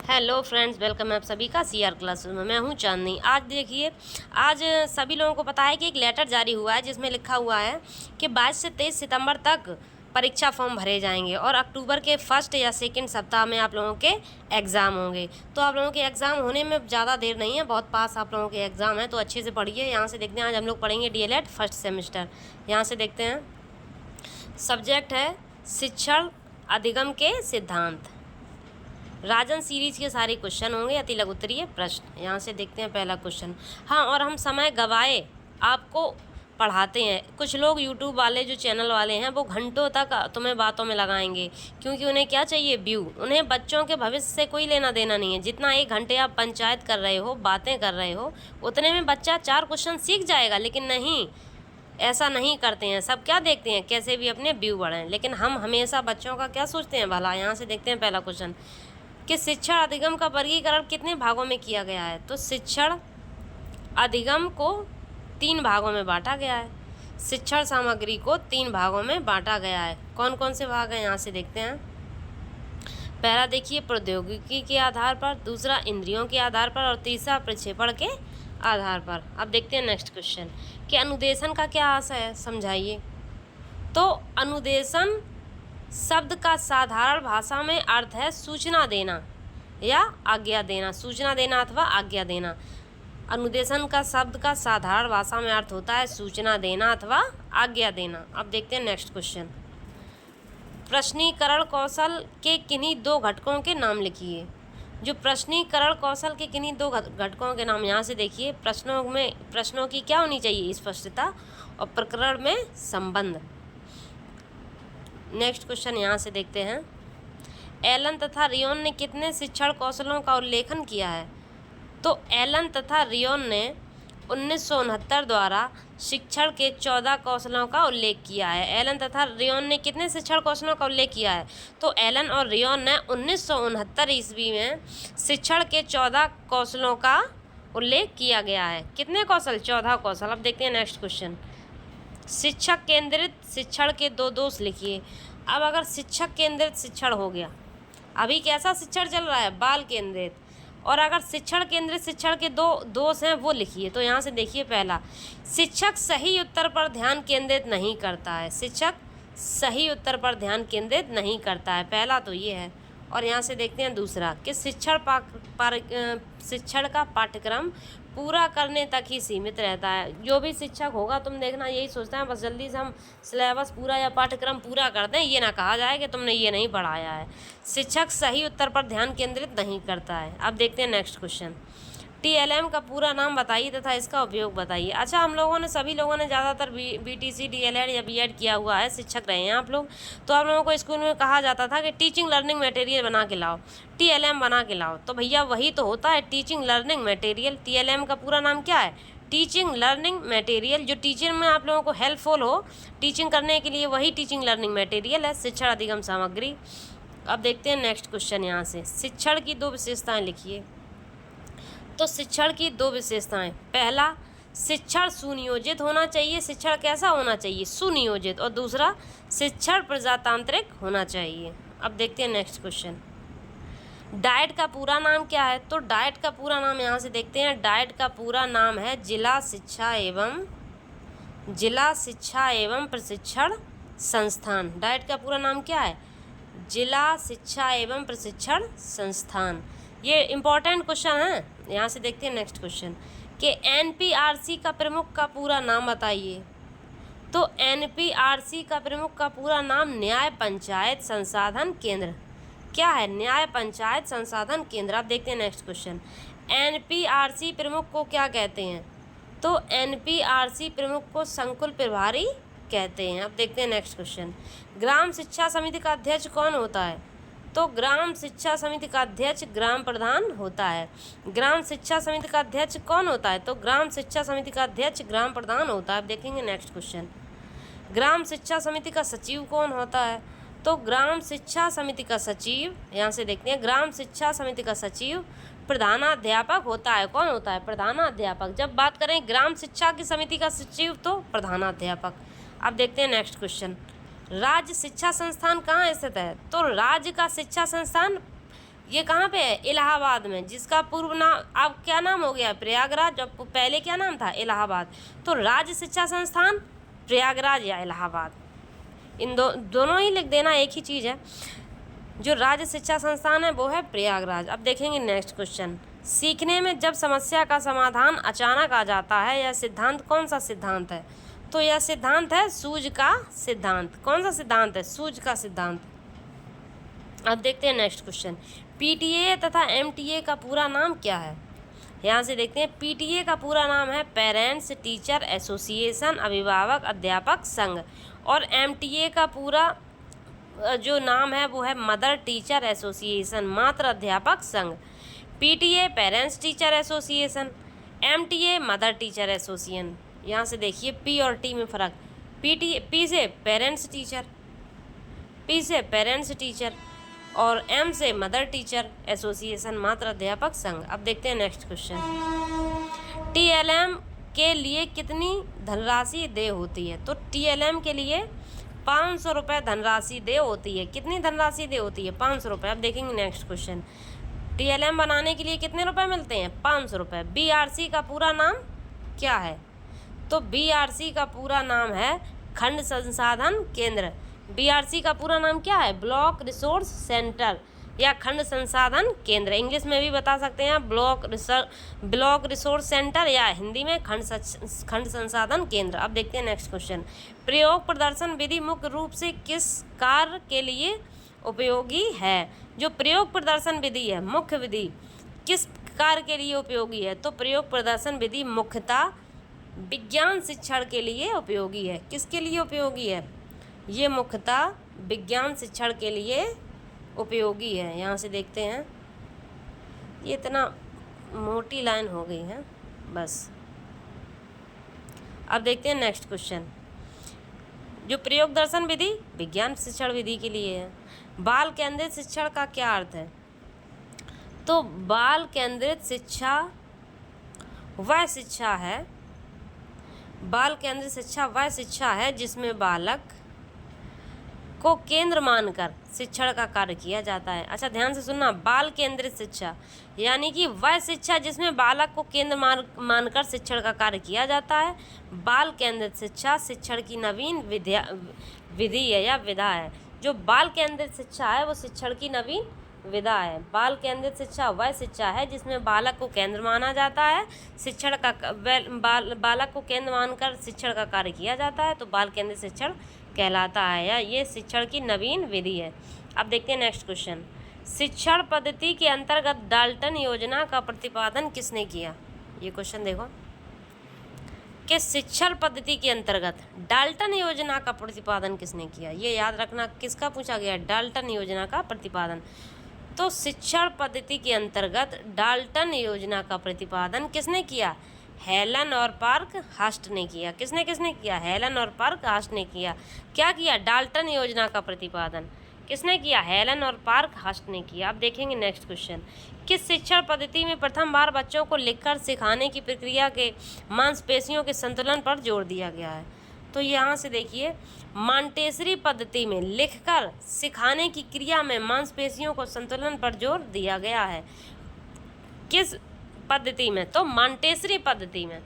Hello friends, welcome है आप सभी का सीआर क्लासेस में। मैं हूं चांदनी। आज देखिए, आज सभी लोगों को पता है कि एक लेटर जारी हुआ है जिसमें लिखा हुआ है कि 22 से 23 सितंबर तक परीक्षा फॉर्म भरे जाएंगे और अक्टूबर के फर्स्ट या सेकंड सप्ताह में आप लोगों के एग्ज़ाम होंगे। तो आप लोगों के एग्ज़ाम होने में ज़्यादा देर नहीं है, बहुत पास आप लोगों के एग्ज़ाम है, तो अच्छे से पढ़िए। यहाँ से देखते हैं, आज हम लोग पढ़ेंगे डीएलएड फर्स्ट सेमेस्टर। यहाँ से देखते हैं, सब्जेक्ट है शिक्षण अधिगम के सिद्धांत। राजन सीरीज के सारे क्वेश्चन होंगे, अति लघु उत्तरीय प्रश्न। यहाँ से देखते हैं पहला क्वेश्चन। हाँ, और हम समय गवाए आपको पढ़ाते हैं। कुछ लोग यूट्यूब वाले जो चैनल वाले हैं वो घंटों तक तुम्हें बातों में लगाएंगे, क्योंकि उन्हें क्या चाहिए? व्यू। उन्हें बच्चों के भविष्य से कोई लेना देना नहीं है। जितना 1 घंटे आप पंचायत कर रहे हो, बातें कर रहे हो, उतने में बच्चा 4 क्वेश्चन सीख जाएगा। लेकिन नहीं, ऐसा नहीं करते हैं। सब क्या देखते हैं? कैसे भी अपने व्यू बढ़ाएं। लेकिन हम हमेशा बच्चों का क्या सोचते हैं भला? यहाँ से देखते हैं पहला क्वेश्चन कि शिक्षण अधिगम का वर्गीकरण कितने भागों में किया गया है। तो शिक्षण अधिगम को 3 भागों में बांटा गया है। शिक्षण सामग्री को 3 भागों में बांटा गया है। कौन कौन से भाग हैं? यहाँ से देखते हैं। पहला देखिए, प्रौद्योगिकी के आधार पर, दूसरा इंद्रियों के आधार पर और तीसरा प्रक्षेपण के आधार पर। अब देखते हैं नेक्स्ट क्वेश्चन कि अनुदेशन का क्या आशय है, समझाइए। तो अनुदेशन शब्द का साधारण भाषा में अर्थ है सूचना देना या आज्ञा देना। सूचना देना अथवा आज्ञा देना। अनुदेशन का शब्द का साधारण भाषा में अर्थ होता है सूचना देना अथवा आज्ञा देना। अब देखते हैं नेक्स्ट क्वेश्चन। प्रश्नीकरण कौशल के किन्हीं 2 घटकों के नाम लिखिए। जो प्रश्नीकरण कौशल के किन्हीं 2 घटकों के नाम, यहाँ से देखिए, प्रश्नों की क्या होनी चाहिए? स्पष्टता और प्रकरण में संबंध। नेक्स्ट क्वेश्चन यहाँ से देखते हैं। एलन तथा रियोन ने कितने शिक्षण कौशलों का उल्लेखन किया है? तो एलन तथा रियोन ने 1969 द्वारा शिक्षण के 14 कौशलों का उल्लेख किया है। एलन तथा रियोन ने कितने शिक्षण कौशलों का उल्लेख किया है? तो एलन और रियोन ने 1969 ईस्वी में शिक्षण के 14 कौशलों का उल्लेख किया गया है। कितने कौशल? 14 कौशल। अब देखते हैं नेक्स्ट क्वेश्चन। शिक्षक केंद्रित शिक्षण के 2 दोष लिखिए। अब अगर शिक्षक केंद्रित शिक्षण हो गया, अभी कैसा शिक्षण चल रहा है? बाल केंद्रित। और अगर शिक्षण केंद्रित शिक्षण के 2 दोष हैं वो लिखिए। तो यहाँ से देखिए, पहला, शिक्षक सही उत्तर पर ध्यान केंद्रित नहीं करता है। शिक्षक सही उत्तर पर ध्यान केंद्रित नहीं करता है, पहला तो ये है। और यहाँ से देखते हैं दूसरा कि शिक्षण का पाठ्यक्रम पूरा करने तक ही सीमित रहता है। जो भी शिक्षक होगा, तुम देखना, यही सोचता है बस जल्दी से हम सिलेबस पूरा या पाठ्यक्रम पूरा कर दें, ये ना कहा जाए कि तुमने ये नहीं पढ़ाया है। शिक्षक सही उत्तर पर ध्यान केंद्रित नहीं करता है। अब देखते हैं नेक्स्ट क्वेश्चन। टीएलएम का पूरा नाम बताइए तथा इसका उपयोग बताइए। अच्छा, हम लोगों ने, सभी लोगों ने ज़्यादातर बीटीसी, डीएलएड या बीएड किया हुआ है, शिक्षक रहे हैं आप लोग। तो आप लोगों को स्कूल में कहा जाता था कि टीचिंग लर्निंग मटेरियल बना के लाओ, टीएलएम बना के लाओ। तो भैया वही तो होता है, टीचिंग लर्निंग मटेरियल। टीएलएम का पूरा नाम क्या है? Teaching learning material. जो टीचिंग में आप लोगों को हेल्पफुल हो टीचिंग करने के लिए, वही टीचिंग लर्निंग मटेरियल है, शिक्षण अधिगम सामग्री। अब देखते हैं नेक्स्ट क्वेश्चन। यहाँ से शिक्षण की 2 विशेषताएँ लिखिए। तो शिक्षण की 2 विशेषताएं, पहला, शिक्षण सुनियोजित होना चाहिए। शिक्षण कैसा होना चाहिए? सुनियोजित। और दूसरा, शिक्षण प्रजातांत्रिक होना चाहिए। अब देखते हैं नेक्स्ट क्वेश्चन। डाइट का पूरा नाम क्या है? तो डाइट का पूरा नाम यहाँ से देखते हैं। डाइट का पूरा नाम है जिला शिक्षा एवं प्रशिक्षण संस्थान। डाइट का पूरा नाम क्या है? जिला शिक्षा एवं प्रशिक्षण संस्थान। ये इम्पॉर्टेंट क्वेश्चन है। यहाँ से देखते हैं नेक्स्ट क्वेश्चन कि एनपीआरसी का प्रमुख का पूरा नाम बताइए। तो एनपीआरसी का प्रमुख का पूरा नाम न्याय पंचायत संसाधन केंद्र। क्या है? न्याय पंचायत संसाधन केंद्र। अब देखते हैं नेक्स्ट क्वेश्चन। एनपीआरसी प्रमुख को क्या कहते हैं? तो एनपीआरसी प्रमुख को संकुल प्रभारी कहते हैं। अब देखते हैं नेक्स्ट क्वेश्चन। ग्राम शिक्षा समिति का अध्यक्ष कौन होता है? तो ग्राम शिक्षा समिति का अध्यक्ष ग्राम प्रधान होता है। ग्राम शिक्षा समिति का अध्यक्ष कौन होता है? तो ग्राम शिक्षा समिति का अध्यक्ष ग्राम प्रधान होता है। अब देखेंगे नेक्स्ट क्वेश्चन। ग्राम शिक्षा समिति का सचिव कौन होता है? तो ग्राम शिक्षा समिति का सचिव, यहाँ से देखते हैं, ग्राम शिक्षा समिति का सचिव प्रधानाध्यापक होता है। कौन होता है? प्रधानाध्यापक। जब बात करें ग्राम शिक्षा की समिति का सचिव, तो प्रधानाध्यापक। अब देखते हैं नेक्स्ट क्वेश्चन। राज्य शिक्षा संस्थान कहाँ स्थित है? तो राज्य का शिक्षा संस्थान ये कहाँ पे है? इलाहाबाद में, जिसका पूर्व नाम अब क्या नाम हो गया? प्रयागराज। जब पहले क्या नाम था? इलाहाबाद। तो राज्य शिक्षा संस्थान प्रयागराज या इलाहाबाद, इन दोनों ही लिख देना, एक ही चीज़ है। जो राज्य शिक्षा संस्थान है वो है प्रयागराज। अब देखेंगे नेक्स्ट क्वेश्चन। सीखने में जब समस्या का समाधान अचानक आ जाता है, यह सिद्धांत कौन सा सिद्धांत है? तो यह सिद्धांत है सूझ का सिद्धांत। कौन सा सिद्धांत है? सूझ का सिद्धांत। अब देखते हैं नेक्स्ट क्वेश्चन। पीटीए तथा एमटीए का पूरा नाम क्या है? यहाँ से देखते हैं। पीटीए का पूरा नाम है पेरेंट्स टीचर एसोसिएशन, अभिभावक अध्यापक संघ। और एमटीए का पूरा जो नाम है वो है मदर टीचर एसोसिएशन, मात्र अध्यापक संघ। PTA parents teacher association, MTA mother teacher association. यहाँ से देखिए पी और टी में फ़र्क। पी से पेरेंट्स टीचर, पी से पेरेंट्स टीचर, और एम से मदर टीचर एसोसिएशन, मात्र अध्यापक संघ। अब देखते हैं नेक्स्ट क्वेश्चन। टीएलएम के लिए कितनी धनराशि देय होती है? तो टीएलएम के लिए 500 रुपये धनराशि देय होती है। कितनी धनराशि देय होती है? 500 रुपये। अब देखेंगे नेक्स्ट क्वेश्चन। टीएलएम बनाने के लिए कितने रुपए मिलते हैं? 500 रुपये। बीआरसी का पूरा नाम क्या है? तो बीआरसी का पूरा नाम है खंड संसाधन केंद्र। बीआरसी का पूरा नाम क्या है? ब्लॉक रिसोर्स सेंटर या खंड संसाधन केंद्र। इंग्लिश में भी बता सकते हैं ब्लॉक रिसोर्स सेंटर, या हिंदी में खंड संसाधन केंद्र। अब देखते हैं नेक्स्ट क्वेश्चन। प्रयोग प्रदर्शन विधि मुख्य रूप से किस कार्य के लिए उपयोगी है? जो प्रयोग प्रदर्शन विधि है, मुख्य विधि, किस कार्य के लिए उपयोगी है? तो प्रयोग प्रदर्शन विधि मुख्यतः विज्ञान शिक्षण के लिए उपयोगी है। किसके लिए उपयोगी है? ये मुख्यतः विज्ञान शिक्षण के लिए उपयोगी है। यहाँ से देखते हैं, ये इतना मोटी लाइन हो गई है बस। अब देखते हैं नेक्स्ट क्वेश्चन। जो प्रयोग दर्शन विधि विज्ञान शिक्षण विधि के लिए है। बाल केंद्रित शिक्षण का क्या अर्थ है? तो बाल केंद्रित शिक्षा वह शिक्षा है, बाल केंद्रित शिक्षा वह शिक्षा है जिसमें बालक को केंद्र मानकर शिक्षण का कार्य किया जाता है। अच्छा ध्यान से सुनना, बाल केंद्रित शिक्षा यानी कि वह शिक्षा जिसमें बालक को केंद्र मानकर शिक्षण का कार्य किया जाता है। बाल केंद्रित शिक्षा शिक्षण की नवीन विधि है या विधा है। जो बाल केंद्रित शिक्षा है वो शिक्षण की नवीन विधा है। बाल केंद्रित शिक्षा वह शिक्षा है जिसमें बालक को केंद्र माना जाता है, शिक्षण का बालक को केंद्र मानकर शिक्षण का कार्य किया जाता है, तो बाल केंद्रित शिक्षण कहलाता है, या ये शिक्षण की नवीन विधि है। अब देखते हैं नेक्स्ट क्वेश्चन। शिक्षण पद्धति के अंतर्गत डाल्टन योजना का प्रतिपादन किसने किया? ये क्वेश्चन देखो कि शिक्षण पद्धति के अंतर्गत डाल्टन योजना का प्रतिपादन किसने किया? ये याद रखना, किसका पूछा गया? डाल्टन योजना का प्रतिपादन। तो शिक्षण पद्धति के अंतर्गत डाल्टन योजना का प्रतिपादन किसने किया? हेलन और पार्क हास्ट ने किया। किसने किया? हेलन और पार्क हास्ट ने किया। क्या किया? डाल्टन योजना का प्रतिपादन किसने किया? हेलन और पार्क हास्ट ने किया। अब देखेंगे नेक्स्ट क्वेश्चन। किस शिक्षण पद्धति में प्रथम बार बच्चों को लिखकर सिखाने की प्रक्रिया के मांसपेशियों के संतुलन पर जोर दिया गया है? तो यहाँ से देखिए, मॉन्टेसरी पद्धति में लिखकर सिखाने की क्रिया में मांसपेशियों को संतुलन पर जोर दिया गया है। किस पद्धति में? तो मॉन्टेसरी पद्धति में।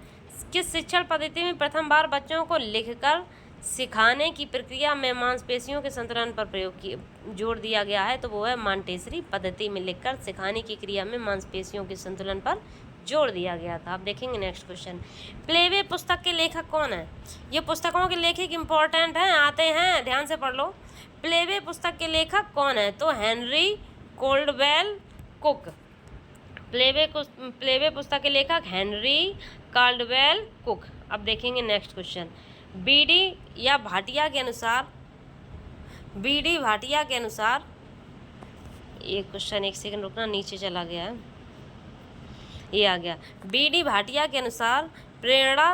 किस शिक्षण पद्धति में प्रथम बार बच्चों को लिखकर सिखाने की प्रक्रिया में मांसपेशियों के संतुलन पर जोर दिया गया है? तो वो है मॉन्टेसरी पद्धति में लिखकर सिखाने की क्रिया में मांसपेशियों के संतुलन पर जोर दिया गया था। अब देखेंगे नेक्स्ट क्वेश्चन। प्लेवे पुस्तक के लेखक कौन है? ये पुस्तकों के लेखक इंपॉर्टेंट हैं, आते हैं, ध्यान से पढ़ लो। प्लेवे पुस्तक के लेखक कौन है? तो हेनरी कोल्डवेल कुक। प्लेवे पुस्तक के लेखक हेनरी कॉल्डवेल कुक। अब देखेंगे नेक्स्ट क्वेश्चन। बीडी भाटिया के अनुसार ये क्वेश्चन, एक सेकंड रुकना, नीचे चला गया है, ये आ गया। बीडी भाटिया के अनुसार प्रेरणा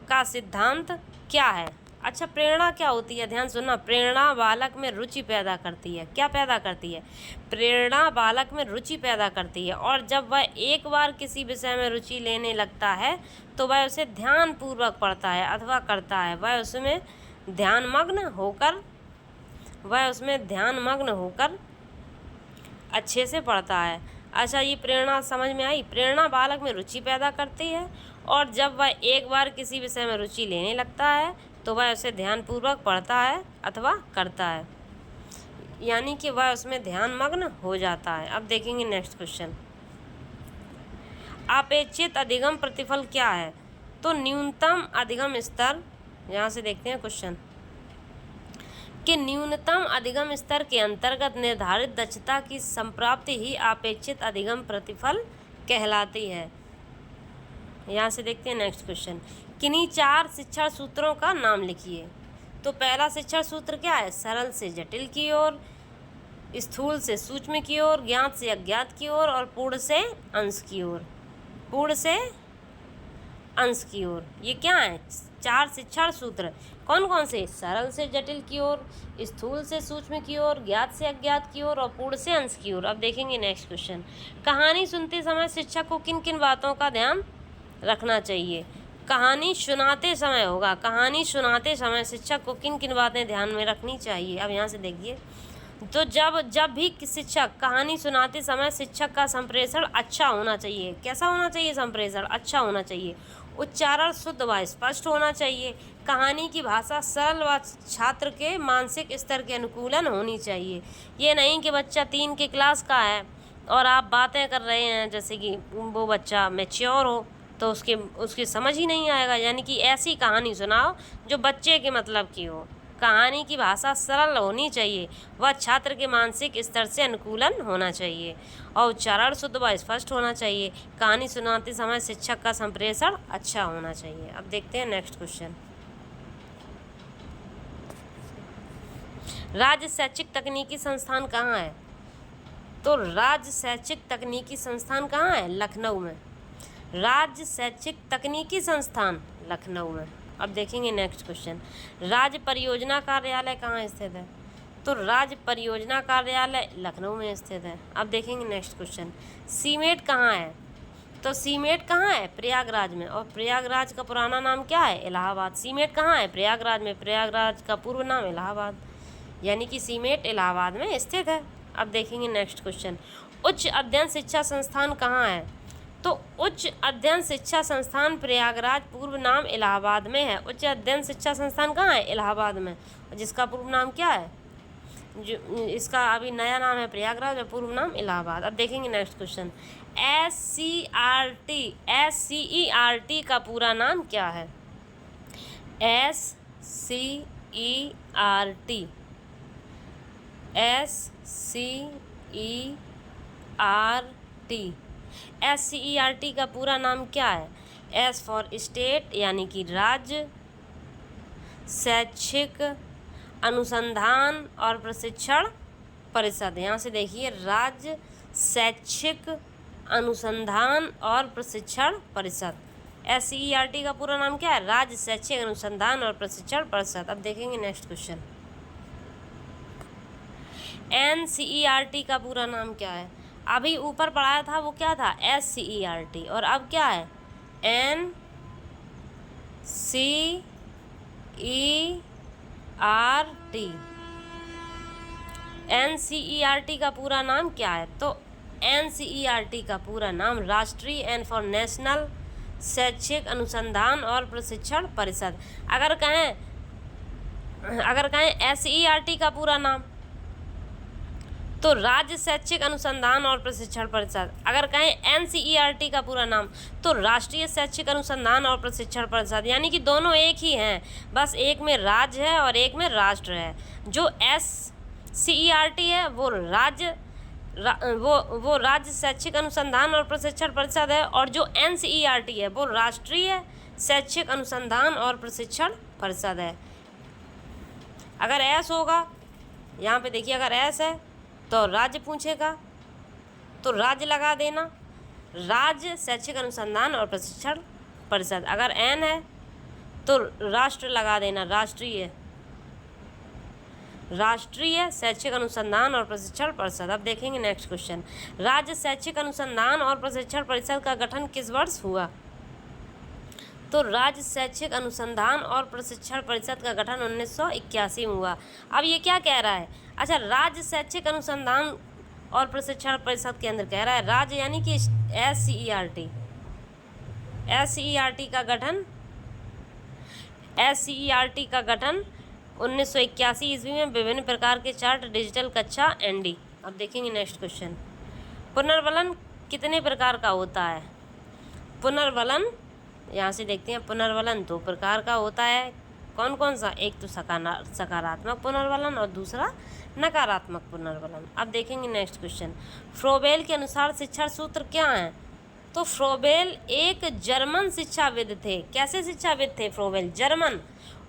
का सिद्धांत क्या है? अच्छा, प्रेरणा क्या होती है? ध्यान सुनना। प्रेरणा बालक में रुचि पैदा करती है। क्या पैदा करती है? प्रेरणा बालक में रुचि पैदा करती है, और जब वह एक बार किसी विषय में रुचि लेने लगता है तो वह उसे ध्यानपूर्वक पढ़ता है अथवा करता है। वह उसमें ध्यानमग्न होकर अच्छे से पढ़ता है। अच्छा, ये प्रेरणा समझ में आई। प्रेरणा बालक में रुचि पैदा करती है और जब वह एक बार किसी विषय में रुचि लेने लगता है तो वह उसे ध्यानपूर्वक पढ़ता है अथवा करता है, यानी कि वह उसमें ध्यानमग्न हो जाता है। अब देखेंगे नेक्स्ट क्वेश्चन, अपेक्षित अधिगम प्रतिफल क्या है? तो न्यूनतम अधिगम स्तर, यहाँ से देखते हैं क्वेश्चन कि न्यूनतम अधिगम स्तर के अंतर्गत निर्धारित दक्षता की संप्राप्ति ही अपेक्षित अधिगम प्रतिफल कहलाती है। यहाँ से देखते हैं नेक्स्ट क्वेश्चन, किन्हीं 4 शिक्षण सूत्रों का नाम लिखिए। तो पहला शिक्षण सूत्र क्या है? सरल से जटिल की ओर, स्थूल से सूक्ष्म की ओर, ज्ञात से अज्ञात की ओर और पूर्ण से अंश की ओर। पूर्ण से अंश की ओर, ये क्या है? 4 शिक्षण सूत्र। कौन कौन से? सरल से जटिल की ओर, स्थूल से सूक्ष्म की ओर, ज्ञात से अज्ञात की ओर और पूर्ण से अंश की ओर। अब देखेंगे नेक्स्ट क्वेश्चन, कहानी सुनते समय शिक्षक को किन किन बातों का ध्यान रखना चाहिए? कहानी सुनाते समय होगा। कहानी सुनाते समय शिक्षक को किन किन बातें ध्यान में रखनी चाहिए? अब यहाँ से देखिए, तो जब भी शिक्षक कहानी सुनाते समय शिक्षक का संप्रेषण अच्छा होना चाहिए। कैसा होना चाहिए? संप्रेषण अच्छा होना चाहिए। उच्चारण शुद्ध व स्पष्ट होना चाहिए। कहानी की भाषा सरल व छात्र के मानसिक स्तर के अनुकूलन होनी चाहिए। ये नहीं कि बच्चा 3 की क्लास का है और आप बातें कर रहे हैं जैसे कि वो बच्चा मैच्योर हो, तो उसकी समझ ही नहीं आएगा। यानी कि ऐसी कहानी सुनाओ जो बच्चे के मतलब की हो। कहानी की भाषा सरल होनी चाहिए, वह छात्र के मानसिक स्तर से अनुकूलन होना चाहिए और उच्चारण शुद्ध व स्पष्ट होना चाहिए। कहानी सुनाते समय शिक्षक का संप्रेषण अच्छा होना चाहिए। अब देखते हैं नेक्स्ट क्वेश्चन, राज्य शैक्षिक तकनीकी संस्थान कहाँ है? तो राज्य शैक्षिक तकनीकी संस्थान कहाँ है? लखनऊ में। राज्य शैक्षिक तकनीकी संस्थान लखनऊ में। अब देखेंगे नेक्स्ट क्वेश्चन, राज्य परियोजना कार्यालय कहाँ स्थित है? तो राज्य परियोजना कार्यालय लखनऊ में स्थित है। अब देखेंगे नेक्स्ट क्वेश्चन, सीमेट कहाँ है? तो सीमेट कहाँ है? प्रयागराज में। और प्रयागराज का पुराना नाम क्या है? इलाहाबाद। सीमेट कहाँ है? प्रयागराज में। प्रयागराज का पूर्व नाम इलाहाबाद, यानी कि सीमेट इलाहाबाद में स्थित है। अब देखेंगे नेक्स्ट क्वेश्चन, उच्च अध्ययन शिक्षा संस्थान कहाँ है? तो उच्च अध्ययन शिक्षा संस्थान प्रयागराज, पूर्व नाम इलाहाबाद में है। उच्च अध्ययन शिक्षा संस्थान कहाँ है? इलाहाबाद में, जिसका पूर्व नाम क्या है? जो इसका अभी नया नाम है प्रयागराज और पूर्व नाम इलाहाबाद। अब देखेंगे नेक्स्ट क्वेश्चन, SCERT का पूरा नाम क्या है? SCERT का पूरा नाम क्या है? S फॉर स्टेट, यानी कि राज्य, शैक्षिक अनुसंधान और प्रशिक्षण परिषद। यहाँ से देखिए, राज्य शैक्षिक अनुसंधान और प्रशिक्षण परिषद। SCERT का पूरा नाम क्या है? राज्य शैक्षिक अनुसंधान और प्रशिक्षण परिषद। अब देखेंगे नेक्स्ट क्वेश्चन, NCERT का पूरा नाम क्या है? अभी ऊपर पढ़ाया था वो क्या था? SCERT, और अब क्या है? NCERT। NCERT का पूरा नाम क्या है? तो NCERT का पूरा नाम राष्ट्रीय एन फॉर नेशनल शैक्षिक अनुसंधान और प्रशिक्षण परिषद। अगर कहें SCERT का पूरा नाम तो राज्य शैक्षिक अनुसंधान और प्रशिक्षण परिषद। अगर कहें NCERT का पूरा नाम तो राष्ट्रीय शैक्षिक अनुसंधान और प्रशिक्षण परिषद। यानी कि दोनों एक ही हैं, बस एक में राज्य है और एक में राष्ट्र है। जो SCERT है वो राज्य शैक्षिक अनुसंधान और प्रशिक्षण परिषद है, और जो NCERT है वो राष्ट्रीय शैक्षिक अनुसंधान और प्रशिक्षण परिषद है। अगर S होगा, यहाँ पे देखिए, अगर S है तो राज्य पूछेगा तो राज्य लगा देना, राज्य शैक्षिक अनुसंधान और प्रशिक्षण परिषद। अगर N है तो राष्ट्र लगा देना, राष्ट्रीय शैक्षिक अनुसंधान और प्रशिक्षण परिषद। अब देखेंगे नेक्स्ट क्वेश्चन, राज्य शैक्षिक अनुसंधान और प्रशिक्षण परिषद का गठन किस वर्ष हुआ? तो राज्य शैक्षिक अनुसंधान और प्रशिक्षण परिषद का गठन 1981 में हुआ। अब ये क्या कह रहा है? अच्छा, राज्य शैक्षिक अनुसंधान और प्रशिक्षण परिषद केंद्र कह रहा है। राज्य यानी कि SCERT का गठन 1981 ईस्वी में विभिन्न प्रकार के चार्ट डिजिटल कक्षा ND। अब देखेंगे नेक्स्ट क्वेश्चन। पुनर्वलन कितने प्रकार का होता है? पुनर्वलन यहाँ से देखते हैं, पुनर्वलन 2 प्रकार का होता है। कौन कौन सा? एक तो सकारात्मक पुनर्वलन और दूसरा नकारात्मक पुनर्वलन। अब देखेंगे नेक्स्ट क्वेश्चन। फ्रोबेल के अनुसार शिक्षण सूत्र क्या हैं? तो फ्रोबेल एक जर्मन शिक्षाविद थे। कैसे शिक्षाविद थे फ्रोबेल? जर्मन।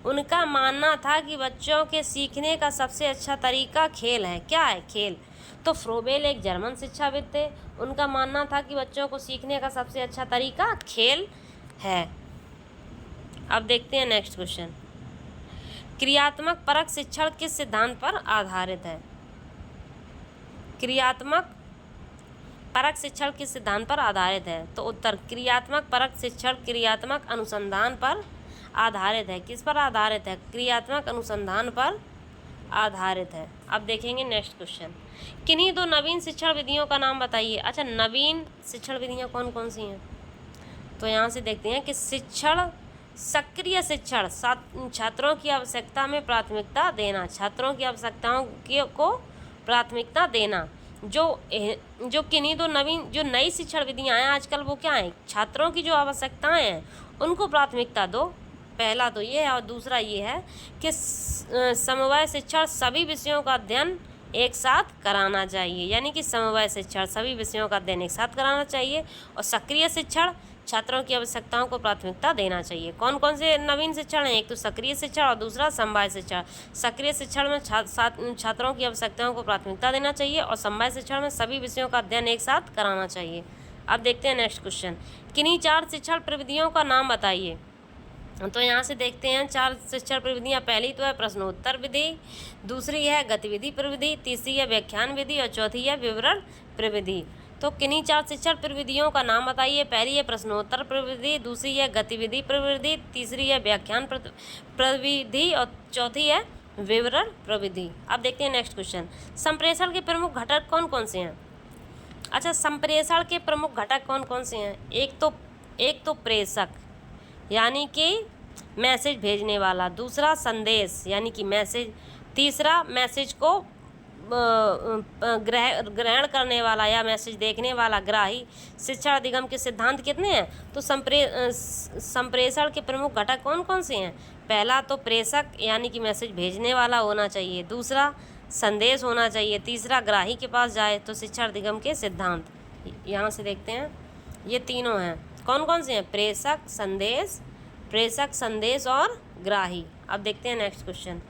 उनका मानना था कि बच्चों के सीखने का सबसे अच्छा तरीका खेल है। क्या है? खेल। तो फ्रोबेल एक जर्मन शिक्षाविद थे। उनका मानना था कि बच्चों को सीखने का सबसे अच्छा तरीका खेल है। अब देखते हैं नेक्स्ट क्वेश्चन। क्रियात्मक परक शिक्षण किस सिद्धांत पर आधारित है? क्रियात्मक परक शिक्षण किस सिद्धांत पर आधारित है? तो उत्तर क्रियात्मक परक शिक्षण क्रियात्मक अनुसंधान पर आधारित है। किस पर आधारित है? क्रियात्मक अनुसंधान पर आधारित है। अब देखेंगे नेक्स्ट क्वेश्चन। किन्हीं 2 नवीन शिक्षण विधियों का नाम बताइए। अच्छा, नवीन शिक्षण विधियाँ कौन कौन सी हैं? तो यहाँ से देखते हैं कि सक्रिय शिक्षण, छात्रों की आवश्यकता में प्राथमिकता देना, छात्रों की आवश्यकताओं को प्राथमिकता देना। जो किन्हीं 2 नवीन जो नई शिक्षण विधियाँ हैं आजकल, वो क्या हैं? छात्रों की जो आवश्यकताएं हैं उनको प्राथमिकता दो। पहला तो ये है, और दूसरा ये है कि समवाय शिक्षण सभी विषयों का अध्ययन एक साथ कराना चाहिए, यानी कि समवाय शिक्षण सभी विषयों का अध्ययन एक साथ कराना चाहिए। और सक्रिय शिक्षण छात्रों की आवश्यकताओं को प्राथमिकता देना चाहिए। कौन कौन से नवीन शिक्षण हैं? एक तो सक्रिय शिक्षण और दूसरा समवाय शिक्षण। सक्रिय शिक्षण में छात्रों की आवश्यकताओं को प्राथमिकता देना चाहिए और समवाय शिक्षण में सभी विषयों का अध्ययन एक साथ कराना चाहिए। अब देखते हैं नेक्स्ट क्वेश्चन। किन्हीं 4 शिक्षण प्रविधियों का नाम बताइए। तो यहाँ से देखते हैं 4 शिक्षण प्रविधियाँ। पहली तो है प्रश्नोत्तर विधि, दूसरी है गतिविधि प्रविधि, तीसरी है व्याख्यान विधि और चौथी है विवरण प्रविधि। तो किन्हीं 4 शिक्षण प्रविधियों का नाम बताइए। पहली है प्रश्नोत्तर प्रविधि, दूसरी है गतिविधि प्रविधि, तीसरी है व्याख्यान प्रविधि और चौथी है विवरण प्रविधि। अब देखते हैं नेक्स्ट क्वेश्चन। संप्रेषण के प्रमुख घटक कौन कौन से हैं? अच्छा, संप्रेषण के प्रमुख घटक कौन कौन से हैं? एक तो प्रेषक यानी कि मैसेज भेजने वाला, दूसरा संदेश यानी कि मैसेज, तीसरा मैसेज को ग्रहण करने वाला या मैसेज देखने वाला ग्राही। शिक्षण अधिगम के सिद्धांत कितने हैं? तो संप्रेषण के प्रमुख घटक कौन कौन से हैं? पहला तो प्रेषक यानी कि मैसेज भेजने वाला होना चाहिए, दूसरा संदेश होना चाहिए, तीसरा ग्राही के पास जाए तो शिक्षण अधिगम के सिद्धांत। यहाँ से देखते हैं ये तीनों हैं। कौन कौन से हैं? प्रेषक, संदेश और ग्राही। अब देखते हैं नेक्स्ट क्वेश्चन।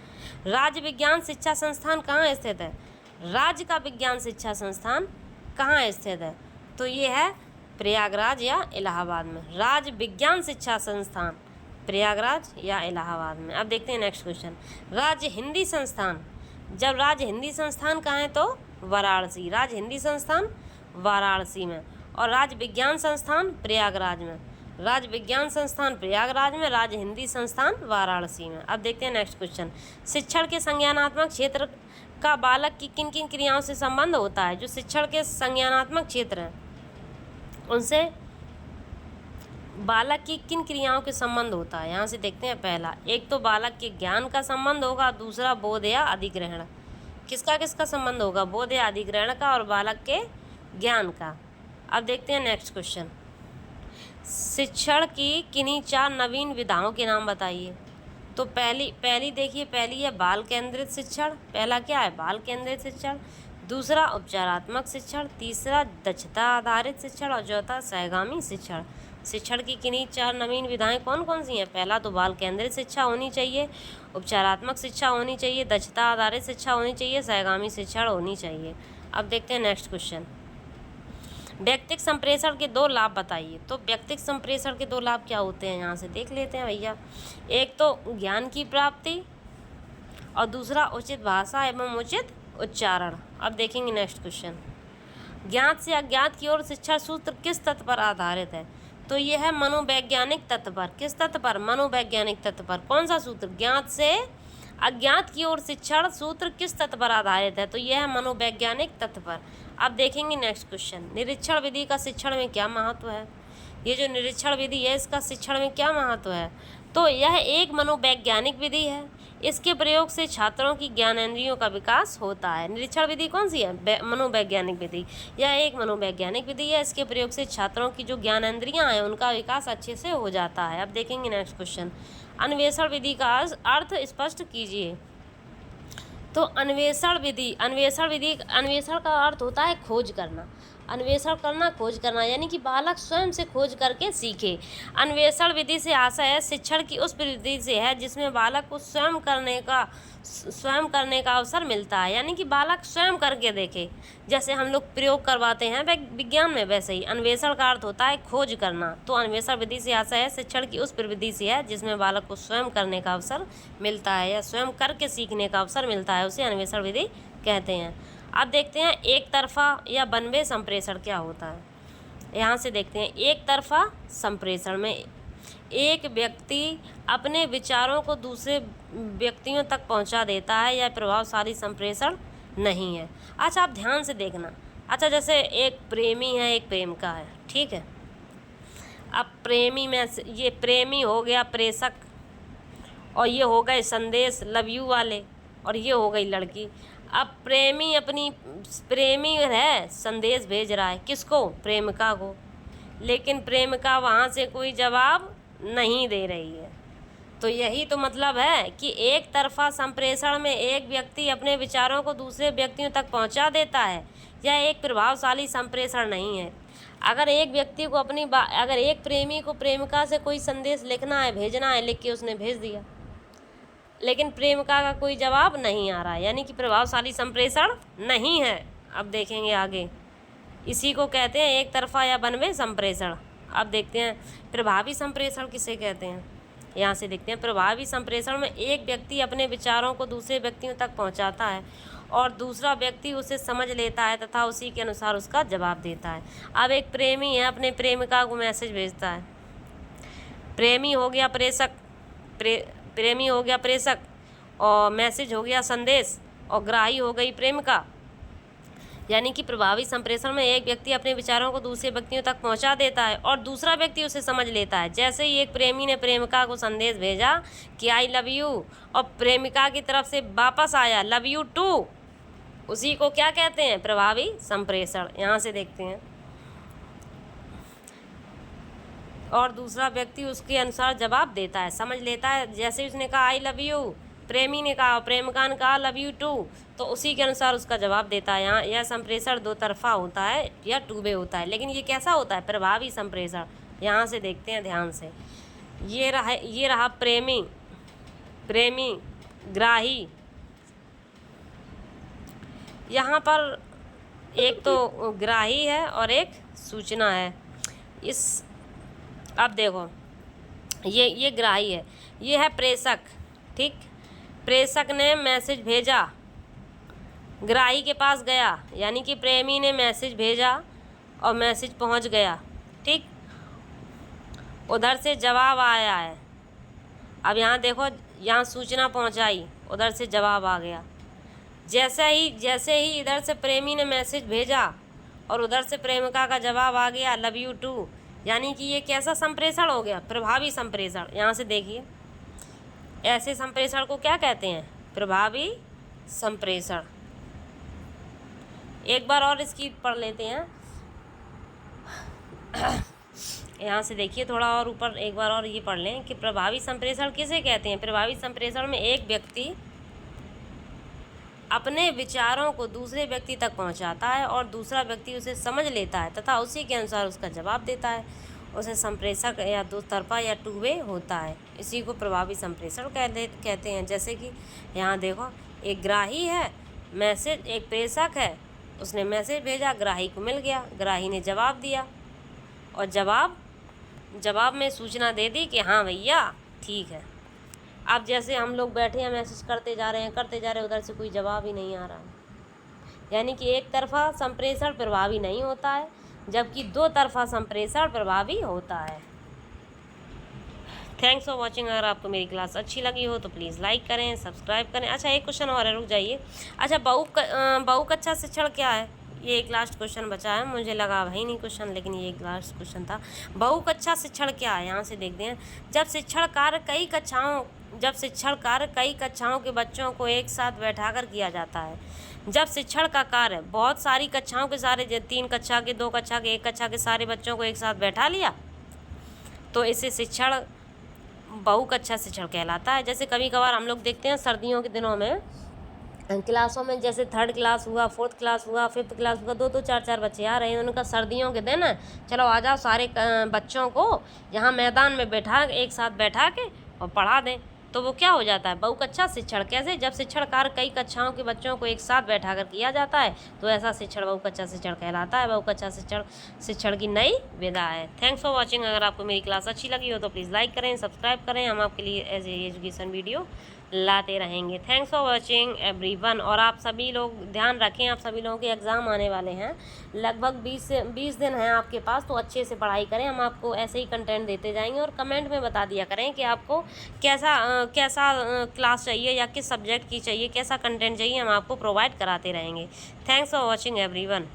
राज्य विज्ञान शिक्षा संस्थान कहाँ स्थित है? राज्य का विज्ञान शिक्षा संस्थान कहाँ स्थित है? तो ये है प्रयागराज या इलाहाबाद में। राज्य विज्ञान शिक्षा संस्थान प्रयागराज या इलाहाबाद में। अब देखते हैं नेक्स्ट क्वेश्चन। राज्य हिंदी संस्थान, जब राज्य हिंदी संस्थान कहाँ है? तो वाराणसी। राज्य हिंदी संस्थान वाराणसी में। और राज्य विज्ञान संस्थान प्रयागराज में। राज्य विज्ञान संस्थान प्रयागराज में, राज्य हिंदी संस्थान वाराणसी में। अब देखते हैं नेक्स्ट क्वेश्चन। शिक्षण के संज्ञानात्मक क्षेत्र का बालक की किन किन क्रियाओं से संबंध होता है? जो शिक्षण के संज्ञानात्मक क्षेत्र हैं उनसे बालक की किन क्रियाओं के संबंध होता है? यहाँ से देखते हैं। पहला, एक तो बालक के ज्ञान का संबंध होगा, दूसरा बोध या अधिग्रहण। किसका संबंध होगा? बोध या अधिग्रहण का और बालक के ज्ञान का। अब देखते हैं नेक्स्ट क्वेश्चन। शिक्षण की किन्हीं 4 नवीन विधाओं के नाम बताइए। तो पहली देखिए, पहली है बाल केंद्रित शिक्षण। पहला क्या है? बाल केंद्रित शिक्षण। दूसरा उपचारात्मक शिक्षण, तीसरा दक्षता आधारित शिक्षण और चौथा सहगामी शिक्षण। शिक्षण की किन्हीं 4 नवीन विधाएं कौन कौन सी हैं? पहला तो बाल केंद्रित शिक्षा होनी चाहिए, उपचारात्मक शिक्षा होनी चाहिए, दक्षता आधारित शिक्षा होनी चाहिए, सहगामी शिक्षण होनी चाहिए। अब देखते हैं नेक्स्ट क्वेश्चन। व्यक्तिक संप्रेषण के 2 लाभ बताइए। तो व्यक्तिक संप्रेषण के 2 लाभ क्या होते हैं? यहाँ से देख लेते हैं भैया। एक तो ज्ञान की प्राप्ति और दूसरा उचित भाषा एवं उचित उच्चारण। अब देखेंगे नेक्स्ट क्वेश्चन। ज्ञात से अज्ञात की ओर शिक्षा सूत्र किस तत्व पर आधारित है? तो यह है मनोवैज्ञानिक तत्व पर। किस तत्व पर? मनोवैज्ञानिक तत्व पर। कौन सा सूत्र? ज्ञात से अज्ञात की ओर शिक्षण सूत्र किस तत्व पर आधारित है? तो यह है मनोवैज्ञानिक तत्व पर। अब देखेंगे नेक्स्ट क्वेश्चन, निरीक्षण विधि का शिक्षण में क्या महत्व है। ये जो निरीक्षण विधि है इसका शिक्षण में क्या महत्व है, तो यह एक मनोवैज्ञानिक विधि है। इसके प्रयोग से छात्रों की ज्ञानेंद्रियों का विकास होता है। निरीक्षण विधि कौन सी है, मनोवैज्ञानिक विधि। यह एक मनोवैज्ञानिक विधि है, इसके प्रयोग से छात्रों की जो ज्ञानेंद्रियां हैं उनका विकास अच्छे से हो जाता है। अब देखेंगे नेक्स्ट क्वेश्चन, अन्वेषण विधि का अर्थ स्पष्ट कीजिए। तो अन्वेषण विधि का अर्थ होता है खोज करना। अन्वेषण करना, खोज करना, यानी कि बालक स्वयं से खोज करके सीखे। अन्वेषण विधि से आशय है शिक्षण की उस विधि से है जिसमें बालक को स्वयं करने का अवसर मिलता है, यानी कि बालक स्वयं करके देखे। जैसे हम लोग प्रयोग करवाते हैं विज्ञान में, वैसे ही अन्वेषण का अर्थ होता है खोज करना। तो अन्वेषण विधि से आशय है शिक्षण की उस विधि से है जिसमें बालक को स्वयं करने का अवसर मिलता है या स्वयं करके सीखने का अवसर मिलता है, उसे अन्वेषण विधि कहते हैं। अब देखते हैं एक तरफा या वन वे संप्रेषण क्या होता है। यहाँ से देखते हैं, एक तरफा संप्रेषण में एक व्यक्ति अपने विचारों को दूसरे व्यक्तियों तक पहुँचा देता है, यह प्रभावशाली संप्रेषण नहीं है। अच्छा, आप ध्यान से देखना। अच्छा, जैसे एक प्रेमी है, एक प्रेमिका है, ठीक है। अब प्रेमी में ये प्रेमी हो गया प्रेषक, और ये हो गए संदेश लव यू वाले, और ये हो गई लड़की। अब प्रेमी है, संदेश भेज रहा है किसको, प्रेमिका को, लेकिन प्रेमिका वहाँ से कोई जवाब नहीं दे रही है। तो यही तो मतलब है कि एक तरफा संप्रेषण में एक व्यक्ति अपने विचारों को दूसरे व्यक्तियों तक पहुँचा देता है, यह एक प्रभावशाली संप्रेषण नहीं है। अगर एक व्यक्ति को अगर एक प्रेमी को प्रेमिका से कोई संदेश लिखना है, भेजना है, लिख के उसने भेज दिया, लेकिन प्रेमिका का कोई जवाब नहीं आ रहा है, यानी कि प्रभावशाली संप्रेषण नहीं है। अब देखेंगे आगे, इसी को कहते हैं एक तरफा या वन वे संप्रेषण। अब देखते हैं प्रभावी संप्रेषण किसे कहते हैं। यहाँ से देखते हैं, प्रभावी संप्रेषण में एक व्यक्ति अपने विचारों को दूसरे व्यक्तियों तक पहुँचाता है और दूसरा व्यक्ति उसे समझ लेता है तथा उसी के अनुसार उसका जवाब देता है। अब एक प्रेमी है, अपने प्रेमिका को मैसेज भेजता है। प्रेमी हो गया प्रेषक, और मैसेज हो गया संदेश, और ग्राही हो गई प्रेमिका। यानी कि प्रभावी संप्रेषण में एक व्यक्ति अपने विचारों को दूसरे व्यक्तियों तक पहुंचा देता है और दूसरा व्यक्ति उसे समझ लेता है। जैसे ही एक प्रेमी ने प्रेमिका को संदेश भेजा कि आई लव यू, और प्रेमिका की तरफ से वापस आया लव यू टू, उसी को क्या कहते हैं, प्रभावी संप्रेषण। यहाँ से देखते हैं, और दूसरा व्यक्ति उसके अनुसार जवाब देता है, समझ लेता है। जैसे उसने कहा आई लव यू, प्रेमी ने कहा, प्रेमिका ने कहा लव यू टू, तो उसी के अनुसार उसका जवाब देता है। यहाँ यह संप्रेषण दो तरफा होता है या टू वे होता है, लेकिन ये कैसा होता है, प्रभावी संप्रेषण। यहाँ से देखते हैं ध्यान से, ये रहा प्रेमी ग्राही। यहाँ पर एक तो ग्राही है और एक सूचना है। अब देखो, ये ग्राही है, ये है प्रेषक, ठीक। प्रेषक ने मैसेज भेजा, ग्राही के पास गया, यानी कि प्रेमी ने मैसेज भेजा और मैसेज पहुंच गया, ठीक। उधर से जवाब आया है। अब यहाँ देखो, यहाँ सूचना पहुंचाई, उधर से जवाब आ गया। जैसे ही इधर से प्रेमी ने मैसेज भेजा और उधर से प्रेमिका का जवाब आ गया लव यू टू, यानी कि ये कैसा संप्रेषण हो गया, प्रभावी संप्रेषण। यहाँ से देखिए, ऐसे संप्रेषण को क्या कहते हैं, प्रभावी संप्रेषण। एक बार और इसकी पढ़ लेते हैं। यहाँ से देखिए, थोड़ा और ऊपर एक बार और ये पढ़ लें कि प्रभावी संप्रेषण किसे कहते हैं। प्रभावी संप्रेषण में एक व्यक्ति अपने विचारों को दूसरे व्यक्ति तक पहुंचाता है और दूसरा व्यक्ति उसे समझ लेता है तथा उसी के अनुसार उसका जवाब देता है। उसे संप्रेषक या दो तरफा या टू वे होता है, इसी को प्रभावी संप्रेषण कहते हैं। जैसे कि यहाँ देखो, एक ग्राही है, मैसेज, एक प्रेषक है, उसने मैसेज भेजा, ग्राही को मिल गया, ग्राही ने जवाब दिया और जवाब में सूचना दे दी कि हाँ भैया ठीक है। अब जैसे हम लोग बैठे हैं, मैसेज करते जा रहे हैं, उधर से कोई जवाब ही नहीं आ रहा है, यानी कि एक तरफा संप्रेषण प्रभावी नहीं होता है, जबकि दो तरफा संप्रेषण प्रभावी होता है। Thanks for watching. अगर आपको मेरी क्लास अच्छी लगी हो तो प्लीज़ लाइक करें, सब्सक्राइब करें। अच्छा, एक क्वेश्चन और है, रुक जाइए। अच्छा, बहुकक्षा शिक्षण क्या है, ये एक लास्ट क्वेश्चन बचा है, मुझे लगा भाई नहीं क्वेश्चन, लेकिन ये एक लास्ट क्वेश्चन था। बहुकक्षा शिक्षण क्या है, यहाँ से देखते हैं। जब शिक्षण कार्य कई कक्षाओं के बच्चों को एक साथ बैठाकर किया जाता है। जब शिक्षण का कार्य बहुत सारी कक्षाओं के सारे 3 कक्षा के, 2 कक्षा के, 1 कक्षा के सारे बच्चों को एक साथ बैठा लिया, तो इसे शिक्षण बहुकक्षा शिक्षण कहलाता है। जैसे कभी कभार हम लोग देखते हैं सर्दियों के दिनों में क्लासों में, जैसे 3rd क्लास हुआ, 4th क्लास हुआ, 5th क्लास हुआ, 2-2 4-4 बच्चे आ रहे हैं, उनका सर्दियों के दिन है, चलो आ जाओ सारे बच्चों को यहाँ मैदान में एक साथ बैठा के और पढ़ा दें, तो वो क्या हो जाता है, बहुकक्षा शिक्षण। कैसे, जब शिक्षण कार्य कई कक्षाओं के बच्चों को एक साथ बैठा कर किया जाता है, तो ऐसा शिक्षण बहुकक्षा शिक्षण कहलाता है। बहुकक्षा शिक्षण की नई विधा है। Thanks for watching. अगर आपको मेरी क्लास अच्छी लगी हो तो प्लीज़ लाइक करें, सब्सक्राइब करें, हम आपके लिए एजुकेशन वीडियो लाते रहेंगे। Thanks for watching everyone. और आप सभी लोग ध्यान रखें, आप सभी लोगों के एग्ज़ाम आने वाले हैं, लगभग 20 दिन हैं आपके पास, तो अच्छे से पढ़ाई करें। हम आपको ऐसे ही कंटेंट देते जाएंगे, और कमेंट में बता दिया करें कि आपको कैसा क्लास चाहिए या किस सब्जेक्ट की चाहिए, कैसा कंटेंट चाहिए, हम आपको प्रोवाइड कराते रहेंगे। Thanks for watching everyone.